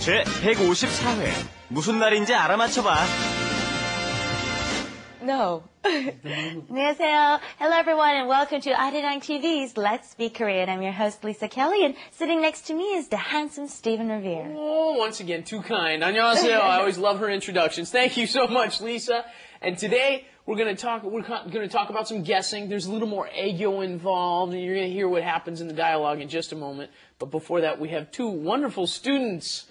제 154회. 무슨 날인지 알아맞혀봐. No. 안녕하세요. Hello everyone and welcome to Arirang TV's Let's Speak Korean. I'm your host Lisa Kelly and sitting next to me is the handsome Stephen Revere. Oh, once again, too kind. 안녕하세요. I always love her introductions. Thank you so much, Lisa. And today we're going to talk about some guessing. There's a little more 애교 involved, and you're going to hear what happens in the dialogue in just a moment. But before that, we have two wonderful students.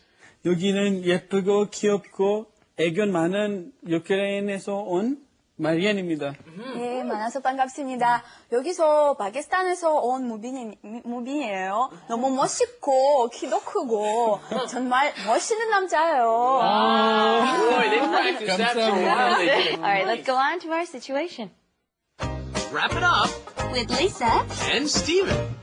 여기는 예쁘고 귀엽고 애교 많은 유크레인에서 온 마리안입니다. 네, 만나서 반갑습니다. 여기서 파키스탄에서 온 무빈이에요. 너무 멋있고 키도 크고 정말 멋있는 남자예요. Boy, they practiced that for a while. They did it All right, let's nice. go on to our situation. Wrap it up. With Lisa. And Steven.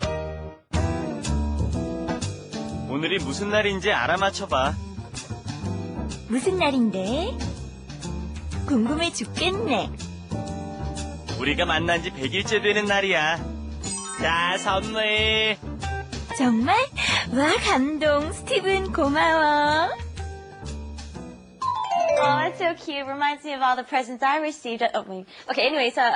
오늘이 무슨 날인지 알아맞혀봐. 무슨 날인데? 궁금해 죽겠네. 우리가 만난 지 100일째 되는 날이야. 자, 선물. 정말? 와, 감동. 스티븐 고마워. Oh, that's so cute. Reminds me of all the presents I received. Okay, anyways, all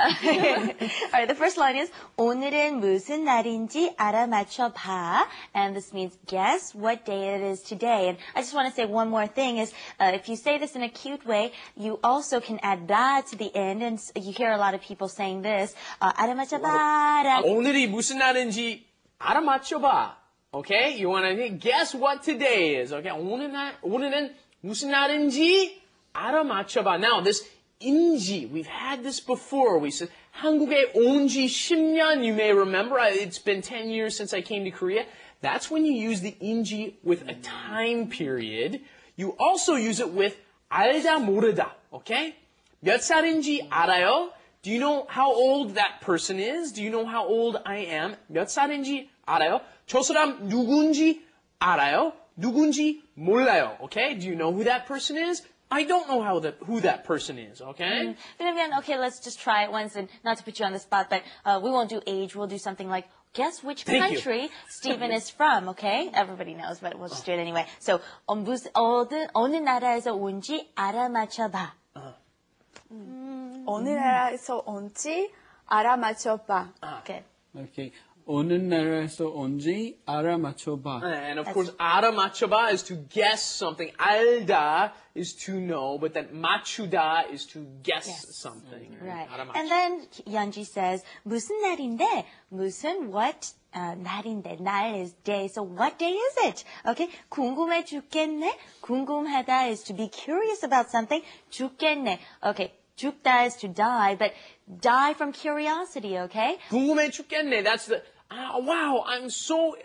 right, the first line is 오늘은 무슨 날인지 알아맞혀봐. And this means guess what day it is today. And I just want to say one more thing is if you say this in a cute way, you also can add da to the end. And you hear a lot of people saying this. 알아맞혀봐. 오늘이 무슨 날인지 알아맞혀봐. Okay? You want to guess what today is. Okay? 오늘은 무슨 날인지 알아맞혀봐. Now, this 인지, we've had this before. We said 한국에 온 지 10년, you may remember. It's been 10 years since I came to Korea. That's when you use the 인지 with a time period. You also use it with 알다 모르다. Okay? 몇 살인지 알아요? Do you know how old that person is? Do you know how old I am? 몇 살인지 알아요? 저 사람 누군지 알아요? 누군지 몰라요. Okay? Do you know who that person is? I don't know who that person is. Okay? Okay, let's just try it once, and not to put you on the spot, but we won't do age. We'll do something like guess which Thank country you. Stephen is from. Okay? Everybody knows, but we'll just do it anyway. So 어느 나라에서 온지 알아맞혀봐. 어느 나라에서 온지 알아맞혀봐. Okay. Okay. 어느 나라에서 온지 알아맞혀봐. And of course, 알아맞혀봐 is to guess something. 알다 is to know, but then 맞추다 is to guess something. Right. 알아맞혀. And then Yeonji says, 무슨 날인데? 무슨 what? 날인데. 날 is day. So what day is it? Okay. 궁금해 죽겠네. 궁금하다 is to be curious about something. 죽겠네. Okay. 죽다 is to die, but die from curiosity, okay? 궁금해 죽겠네. That's the, wow, I'm so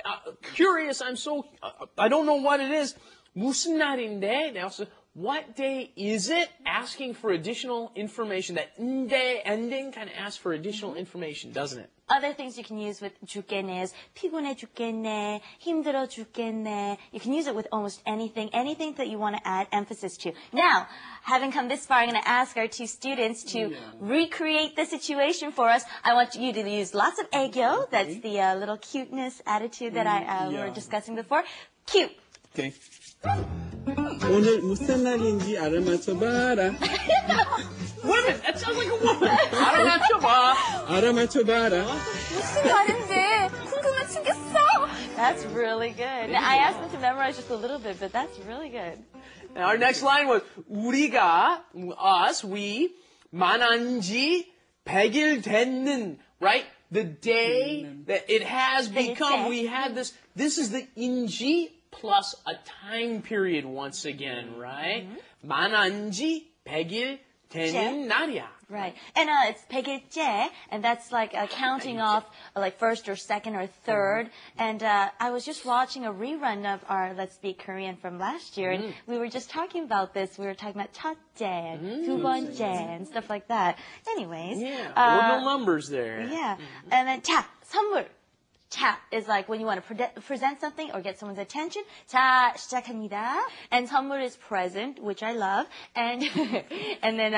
curious. I don't know what it is. 무슨 날인데? They also, what day is it? Asking for additional information. That 인데 ending kind of asks for additional information, doesn't it? Other things you can use with 죽겠네 is 피곤해 죽겠네, 힘들어 죽겠네. You can use it with almost anything that you want to add emphasis to. Now, having come this far, I'm going to ask our two students to recreate the situation for us. I want you to use lots of 애교. That's the little cuteness attitude that we were discussing before. Cute. Okay. 오늘 무슨 날인지 알아맞혀봐라. Wait a minute, that sounds like a woman. 알아맞혀봐. 알아맞혀봐라. 무슨 말인데 궁금해 죽겠어. That's really good. Now, I asked them to memorize just a little bit, but that's really good. And our next line was 우리가, us, we, 만난 지 100일 됐는, right? The day that it has become, we had this. This is the 인지 plus a time period once again, right? 만난 지 100일 되는 날이야. Right. And it's 100일째, and that's like counting off like first or second or third. And I was just watching a rerun of our Let's Speak Korean from last year, and we were just talking about this. We were talking about 첫째, and 두 번째, and stuff like that. Anyways. Yeah, ordinal numbers there. Yeah. And then 자, 선물. 자 is like when you want to present something or get someone's attention. 자, 시작합니다. And 선물 is present, which I love. And then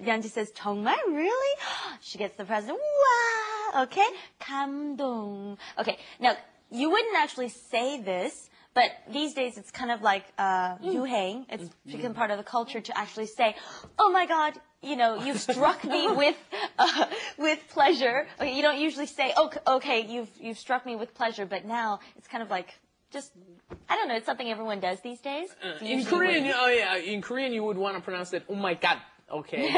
Yeonji says, 정말? Really? She gets the present. Wow! Okay? 감동. Okay, now, you wouldn't actually say this, But these days, it's kind of like 유행. It's become part of the culture to actually say, "Oh my God, you've struck me with pleasure." Okay, you don't usually say, "Okay, you've struck me with pleasure," but now it's kind of like just, I don't know. It's something everyone does these days. In Korean, in Korean, you would want to pronounce that, "Oh my God." Okay.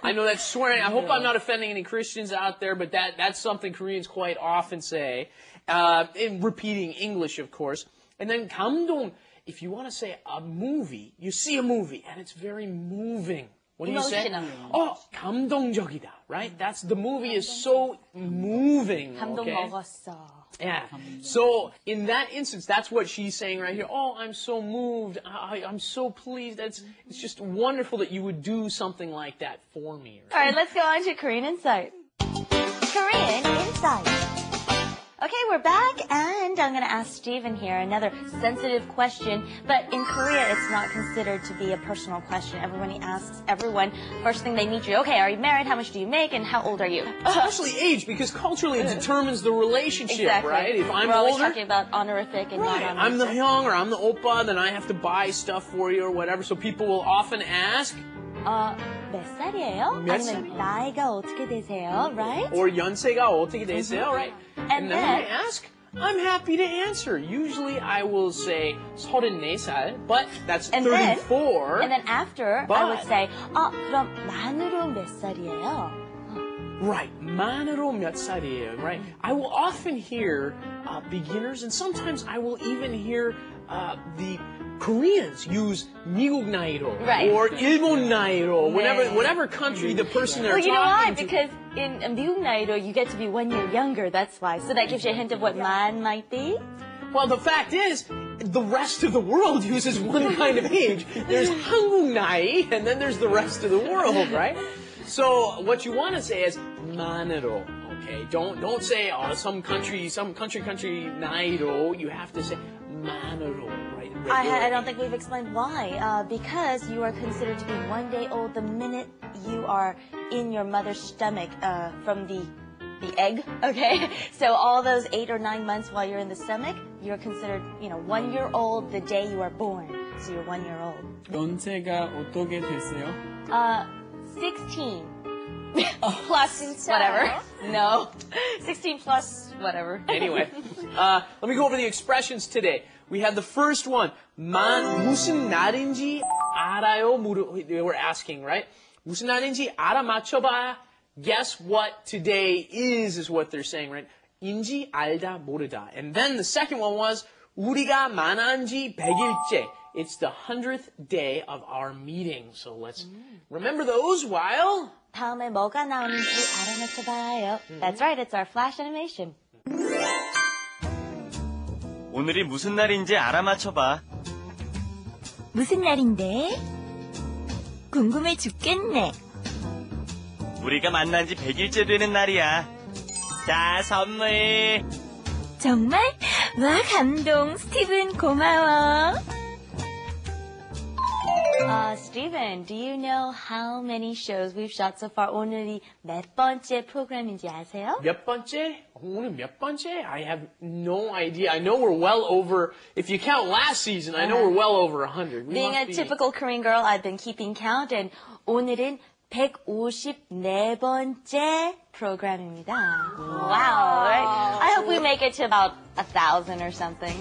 I know that's swearing. I hope I'm not offending any Christians out there, but that's something Koreans quite often say. In repeating English, of course. And then 감동, if you want to say a movie, you see a movie and it's very moving. What do you say? Emotional. Oh, 감동적이다, right? The movie is so moving. 감동 Okay? 먹었어. Yeah. So in that instance, that's what she's saying right here. Oh, I'm so moved. I'm so pleased. It's just wonderful that you would do something like that for me. All right, let's go on to Korean Insight. Korean Insight. Okay, we're back, and I'm going to ask Stephen here another sensitive question. But in Korea, it's not considered to be a personal question. Everybody asks everyone first thing they meet you. Okay, are you married? How much do you make? And how old are you? Especially age, because culturally it determines the relationship, Exactly. right? If I'm We're always older, talking about honorific and right, not I'm the honorific. young or I'm the oppa, then I have to buy stuff for you or whatever. So people will often ask, 몇 살이에요? 몇 아니면 나이가 어떻게 되세요? Right? or 연세가 어떻게 되세요, right? And then when I then- ask, I'm happy to answer. Usually I will say 34살, but that's And 34. And then after, I would But- say, 그럼 만으로 몇 살이에요? Right, 만으로 몇 살이에요, right? I will often hear beginners, and sometimes I will even hear the Koreans use 미국 나이로 Right. or 일본 나이로, 네. whatever country the person they're Well, you know why? talking to. Because in 미국 나이로, you get to be 1 year younger. That's why. So that gives you a hint of what man might be. Well, the fact is, the rest of the world uses one kind of age. There's 한국 나이, and then there's the rest of the world, right? So what you want to say is 만으로. Okay, don't say some country 나이로. You have to say 만으로, right? I don't think we've explained why. Because you are considered to be 1 day old the minute you are in your mother's stomach from the egg, okay? So all those 8 or 9 months while you're in the stomach, you're considered, 1 year old the day you are born. So you're 1 year old. 연세가 어떻게 되세요? 16 plus whatever. No. 16 plus whatever. Anyway, let me go over the expressions today. We have the first one. 무슨 날인지 알아요? They were asking, right? 무슨 날인지 알아맞혀봐. Guess what today is what they're saying, right? 인지 알다 모르다. And then the second one was 우리가 만난 지 100일째. It's the 100th day of our meeting. So let's remember those while... 다음에 뭐가 나오는지 알아맞혀봐요. That's right, it's our flash animation. 오늘이 무슨 날인지 알아맞혀봐. 무슨 날인데? 궁금해 죽겠네. 우리가 만난 지 100일째 되는 날이야. 자, 선물. 정말? 와, 감동. 스티븐, 고마워. Steven, do you know how many shows we've shot so far? 오늘이 몇 번째 프로그램인지 아세요? 몇 번째? 오늘 몇 번째? I have no idea. I know we're well over, if you count last season, I know we're well over 100. We Being a must be- typical Korean girl, I've been keeping count, and 오늘은 154번째 프로그램입니다. Wow, right? I hope we make it to about 1,000 or something.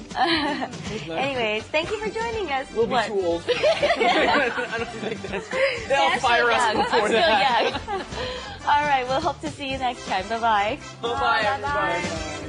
Anyways, thank you for joining us. We'll be What? too old. I don't think that's... They'll Yeah, fire us still young. before I'm still that. young. All right, we'll hope to see you next time. Bye-bye. Bye-bye, everybody.